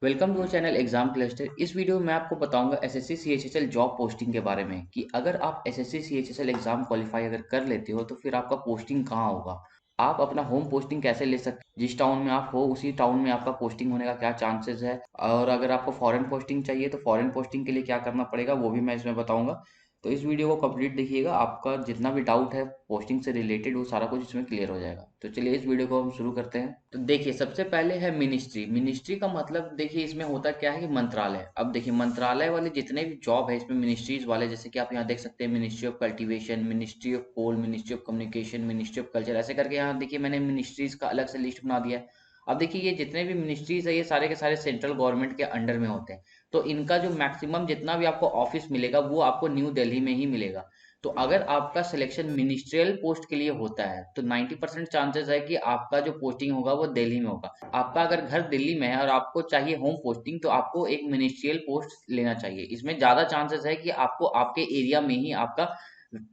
Welcome to channel exam cluster. इस video में मैं आपको बताऊंगा एसएससी सीएचएसएल जॉब पोस्टिंग के बारे में कि अगर आप एसएससी सीएचएसएल एग्जाम क्वालिफाई अगर कर लेते हो तो फिर आपका पोस्टिंग कहाँ होगा, आप अपना होम पोस्टिंग कैसे ले सकते हैं, जिस टाउन में आप हो उसी टाउन में आपका पोस्टिंग होने का क्या चांसेस है, और अगर आपको फॉरेन पोस्टिंग चाहिए तो फॉरेन पोस्टिंग के लिए क्या करना पड़ेगा वो भी मैं इसमें बताऊंगा। तो इस वीडियो को कंप्लीट देखिएगा, आपका जितना भी डाउट है पोस्टिंग से रिलेटेड वो सारा कुछ इसमें क्लियर हो जाएगा। तो चलिए इस वीडियो को हम शुरू करते हैं। तो देखिए सबसे पहले है मिनिस्ट्री। मिनिस्ट्री का मतलब देखिए इसमें होता क्या है कि मंत्रालय। अब देखिए मंत्रालय वाले जितने भी जॉब है इसमें मिनिस्ट्रीज वाले, जैसे कि आप यहाँ देख सकते हैं ministry of cultivation, ministry of coal, ministry of communication, ministry of culture, ऐसे करके यहाँ देखिए मैंने मिनिस्ट्रीज का अलग से लिस्ट बना दिया है। अब देखिए ये जितने भी मिनिस्ट्रीज है ये सारे के सारे सेंट्रल गवर्नमेंट के अंडर में होते हैं। तो इनका जो मैक्सिमम जितना भी आपको ऑफिस मिलेगा वो आपको न्यू दिल्ली में ही मिलेगा। तो अगर आपका सिलेक्शन मिनिस्ट्रियल पोस्ट के लिए होता है तो 90% चांसेस है कि आपका जो पोस्टिंग होगा वो दिल्ली में होगा। आपका अगर घर दिल्ली में है और आपको चाहिए होम पोस्टिंग तो आपको एक मिनिस्ट्रियल पोस्ट लेना चाहिए। इसमें ज़्यादा चांसेस है कि आपको आपके एरिया में ही आपका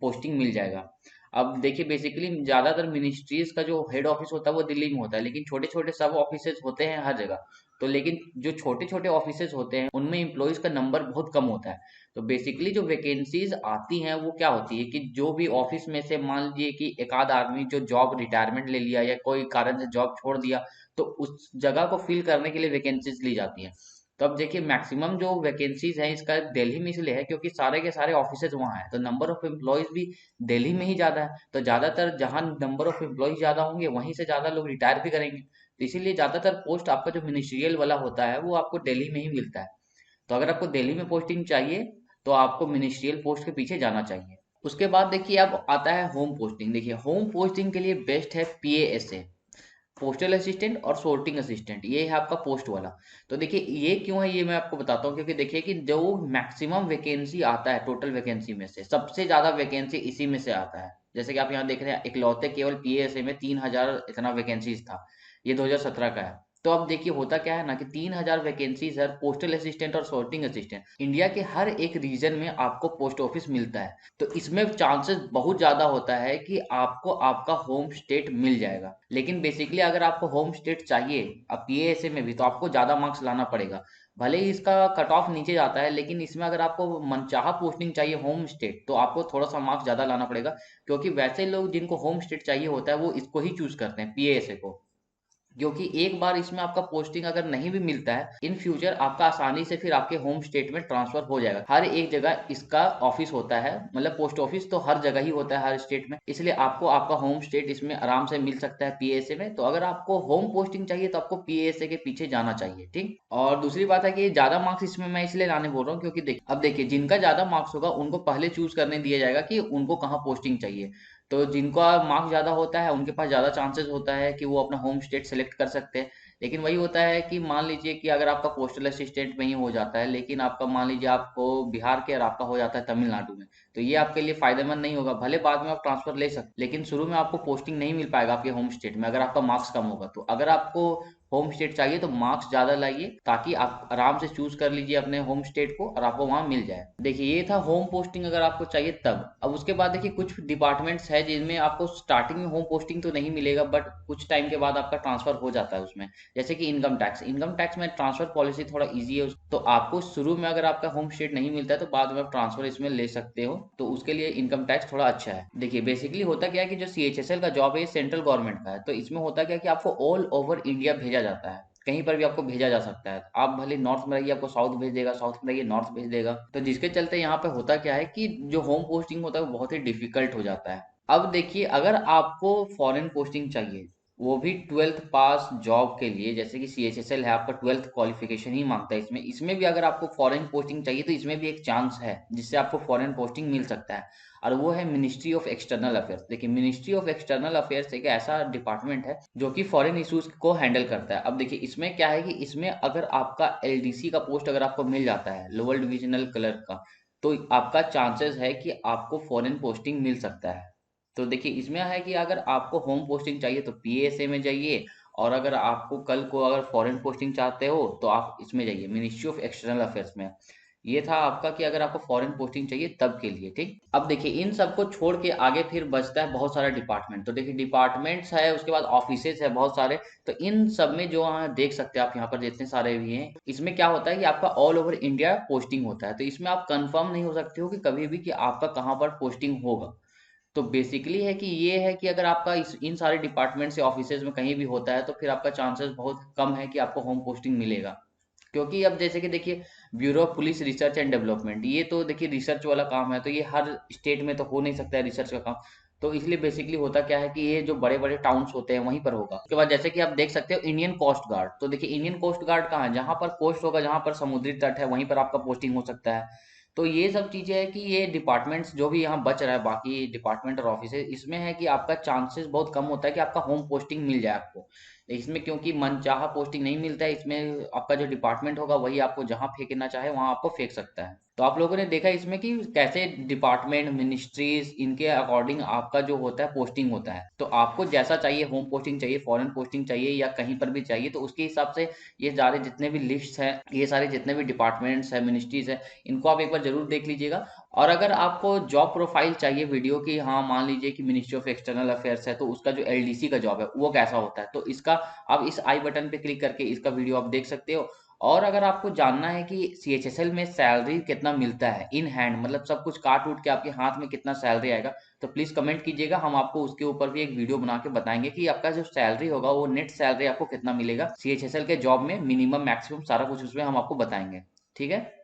पोस्टिंग मिल जाएगा। अब देखिए बेसिकली ज़्यादातर मिनिस्ट्रीज का जो हेड ऑफिस होता है वो दिल्ली में होता है, लेकिन छोटे छोटे सब ऑफिसेज होते हैं हर जगह। तो लेकिन जो छोटे छोटे ऑफिसेज होते हैं उनमें एम्प्लॉयज का नंबर बहुत कम होता है। तो बेसिकली जो वैकेंसीज आती हैं वो क्या होती है कि जो भी ऑफिस में से मान लीजिए कि एक आध आदमी जो जॉब रिटायरमेंट ले लिया या कोई कारण से जॉब छोड़ दिया, तो उस जगह को फिल करने के लिए वैकेंसीज ली जाती हैं। तो अब देखिए मैक्सिमम जो वैकेंसीज हैं इसका दिल्ली में इसलिए है क्योंकि सारे के सारे ऑफिसेज वहाँ हैं, तो नंबर ऑफ एम्प्लॉयज भी दिल्ली में ही ज़्यादा है। तो ज़्यादातर जहाँ नंबर ऑफ एम्प्लॉयज ज़्यादा होंगे वहीं से ज़्यादा लोग रिटायर भी करेंगे। तो इसीलिए ज़्यादातर पोस्ट आपका जो मिनिस्ट्रियल वाला होता है वो आपको दिल्ली में ही मिलता है। तो अगर आपको दिल्ली में पोस्टिंग चाहिए तो आपको मिनिस्ट्रियल पोस्ट के पीछे जाना चाहिए। उसके बाद देखिए अब आता है होम पोस्टिंग। देखिए होम पोस्टिंग के लिए बेस्ट है पीएएसए, पोस्टल असिस्टेंट और सोर्टिंग असिस्टेंट, ये है आपका पोस्ट वाला। तो देखिए ये क्यों है ये मैं आपको बताता हूँ, क्योंकि देखिए कि जो मैक्सिमम वैकेंसी आता है टोटल वैकेंसी में से सबसे ज्यादा वैकेंसी इसी में से आता है। जैसे कि आप यहाँ देख रहे हैं इकलौते केवल पीएसए में 3000 इतना वैकेंसीज था, ये 2017 का है। तो अब देखिए होता क्या है ना कि 3000 वैकेंसीज है पोस्टल असिस्टेंट और सोर्टिंग असिस्टेंट, इंडिया के हर एक रीजन में आपको पोस्ट ऑफिस मिलता है। तो इसमें चांसेस बहुत ज़्यादा होता है कि आपको आपका होम स्टेट मिल जाएगा। लेकिन बेसिकली अगर आपको होम स्टेट चाहिए अब पीएएसए में भी तो आपको ज़्यादा मार्क्स लाना पड़ेगा। भले ही इसका कट ऑफ नीचे जाता है लेकिन इसमें अगर आपको मनचाहा पोस्टिंग चाहिए होम स्टेट तो आपको थोड़ा सा मार्क्स ज़्यादा लाना पड़ेगा। क्योंकि वैसे लोग जिनको होम स्टेट चाहिए होता है वो इसको ही चूज करते हैं पीएएसए को, क्योंकि एक बार इसमें आपका पोस्टिंग अगर नहीं भी मिलता है इन फ्यूचर आपका आसानी से फिर आपके होम स्टेट में ट्रांसफर हो जाएगा। हर एक जगह इसका ऑफिस होता है, मतलब पोस्ट ऑफिस तो हर जगह ही होता है हर स्टेट में, इसलिए आपको आपका होम स्टेट इसमें आराम से मिल सकता है पीएसए में। तो अगर आपको होम पोस्टिंग चाहिए तो आपको पीएसए के पीछे जाना चाहिए, ठीक। और दूसरी बात है कि ज्यादा मार्क्स इसमें मैं इसलिए लाने बोल रहा हूँ क्योंकि देखिए अब देखिए जिनका ज्यादा मार्क्स होगा उनको पहले चूज करने दिया जाएगा कि उनको कहाँ पोस्टिंग चाहिए। तो जिनका मार्क्स ज़्यादा होता है उनके पास ज़्यादा चांसेस होता है कि वो अपना होम स्टेट सेलेक्ट कर सकते हैं। लेकिन वही होता है कि मान लीजिए कि अगर आपका पोस्टल असिस्टेंट में ही हो जाता है लेकिन आपका मान लीजिए आपको बिहार के और आपका हो जाता है तमिलनाडु में, तो ये आपके लिए फायदेमंद नहीं होगा। भले बाद में आप ट्रांसफर ले सकते लेकिन शुरू में आपको पोस्टिंग नहीं मिल पाएगा आपके होम स्टेट में अगर आपका मार्क्स कम होगा। तो अगर आपको होम स्टेट चाहिए तो मार्क्स ज़्यादा लाइए ताकि आप आराम से चूज कर लीजिए अपने होम स्टेट को और आपको वहाँ मिल जाए। देखिए ये था होम पोस्टिंग अगर आपको चाहिए तब। अब उसके बाद देखिए कुछ डिपार्टमेंट्स है जिनमें आपको स्टार्टिंग में होम पोस्टिंग तो नहीं मिलेगा बट कुछ टाइम के बाद आपका ट्रांसफर हो जाता है उसमें। जैसे कि इनकम टैक्स, इनकम टैक्स में ट्रांसफर पॉलिसी थोड़ा इजी है। तो आपको शुरू में अगर आपका होम स्टेट नहीं मिलता है तो बाद में आप ट्रांसफर इसमें ले सकते हो, तो उसके लिए इनकम टैक्स थोड़ा अच्छा है। देखिए बेसिकली होता क्या है कि जो सीएचएसएल का जॉब है ये सेंट्रल गवर्नमेंट का है, तो इसमें होता क्या है कि आपको ऑल ओवर इंडिया भेजा जाता है, कहीं पर भी आपको भेजा जा सकता है। आप भले नॉर्थ में रहिए आपको साउथ भेज देगा, साउथ में रहिए नॉर्थ भेज देगा। तो जिसके चलते यहाँ पे होता क्या है कि जो होम पोस्टिंग होता है वो बहुत ही डिफिकल्ट हो जाता है। अब देखिए अगर आपको फॉरेन पोस्टिंग चाहिए वो भी 12th पास जॉब के लिए, जैसे कि सीएचएसएल है आपका 12th क्वालिफिकेशन ही मांगता है इसमें, इसमें भी अगर आपको फॉरेन पोस्टिंग चाहिए तो इसमें भी एक चांस है जिससे आपको फॉरेन पोस्टिंग मिल सकता है, और वो है मिनिस्ट्री ऑफ एक्सटर्नल अफेयर्स। देखिए मिनिस्ट्री ऑफ एक्सटर्नल अफेयर्स एक ऐसा डिपार्टमेंट है जो कि फॉरेन इश्यूज को हैंडल करता है। अब देखिए इसमें क्या है कि इसमें अगर आपका एलडीसी का पोस्ट अगर आपको मिल जाता है लोअर डिविजनल क्लर्क का, तो आपका चांसेस है कि आपको फॉरेन पोस्टिंग मिल सकता है। तो देखिए इसमें है कि अगर आपको होम पोस्टिंग चाहिए तो पीएसए में जाइए, और अगर आपको कल को अगर फॉरेन पोस्टिंग चाहते हो तो आप इसमें जाइए मिनिस्ट्री ऑफ एक्सटर्नल अफेयर्स में। ये था आपका कि अगर आपको फॉरेन पोस्टिंग चाहिए तब के लिए, ठीक। अब देखिए इन सबको छोड़ के आगे फिर बचता है बहुत सारा डिपार्टमेंट। तो देखिए डिपार्टमेंट्स है, उसके बाद ऑफिसेज है बहुत सारे। तो इन सब में जो देख सकते हैं आप यहाँ पर जितने सारे भी हैं, इसमें क्या होता है कि आपका ऑल ओवर इंडिया पोस्टिंग होता है। तो इसमें आप कंफर्म नहीं हो सकते हो कि कभी भी कि आपका कहाँ पर पोस्टिंग होगा। तो बेसिकली है कि ये है कि अगर आपका इन सारे डिपार्टमेंट से ऑफिसेज में कहीं भी होता है तो फिर आपका चांसेस बहुत कम है कि आपको होम पोस्टिंग मिलेगा। क्योंकि अब जैसे कि देखिए bureau of police research and development, ये तो देखिए रिसर्च वाला काम है, तो ये हर स्टेट में तो हो नहीं सकता है रिसर्च का काम। तो इसलिए बेसिकली होता क्या है कि ये जो बड़े बड़े टाउन्स होते हैं वहीं पर होगा। उसके बाद जैसे कि आप देख सकते हो इंडियन कोस्ट गार्ड, तो देखिए इंडियन कोस्ट गार्ड कहाँ है, जहाँ पर कोस्ट होगा, जहाँ पर समुद्री तट है, वहीं पर आपका पोस्टिंग हो सकता है। तो ये सब चीजें है कि ये डिपार्टमेंट्स जो भी यहाँ बच रहा है, बाकी डिपार्टमेंट और ऑफिस, इसमें है कि आपका चांसेस बहुत कम होता है कि आपका होम पोस्टिंग मिल जाए आपको। इसमें क्योंकि मनचाहा पोस्टिंग नहीं मिलता है, इसमें आपका जो डिपार्टमेंट होगा वही आपको जहाँ फेंकना चाहे वहाँ आपको फेंक सकता है। तो आप लोगों ने देखा इसमें कि कैसे डिपार्टमेंट मिनिस्ट्रीज इनके अकॉर्डिंग आपका जो होता है पोस्टिंग होता है। तो आपको जैसा चाहिए, होम पोस्टिंग चाहिए, फॉरेन पोस्टिंग चाहिए, या कहीं पर भी चाहिए, तो उसके हिसाब से ये सारे जितने भी लिस्ट हैं, ये सारे जितने भी डिपार्टमेंट्स हैं, मिनिस्ट्रीज हैं, इनको आप एक बार जरूर देख लीजिएगा। और अगर आपको जॉब प्रोफाइल चाहिए वीडियो की, हाँ मान लीजिए कि मिनिस्ट्री ऑफ एक्सटर्नल अफेयर्स है, तो उसका जो एलडीसी का जॉब है वो कैसा होता है, तो इसका आप इस आई बटन पे क्लिक करके इसका वीडियो आप देख सकते हो। और अगर आपको जानना है कि सीएचएसएल में सैलरी कितना मिलता है इन हैंड, मतलब सब कुछ काट उठ के आपके हाथ में कितना सैलरी आएगा, तो प्लीज कमेंट कीजिएगा, हम आपको उसके ऊपर भी एक वीडियो बना के बताएंगे कि आपका जो सैलरी होगा वो नेट सैलरी आपको कितना मिलेगा सीएचएसएल के जॉब में, मिनिमम मैक्सिमम सारा कुछ उसमें हम आपको बताएंगे। ठीक है।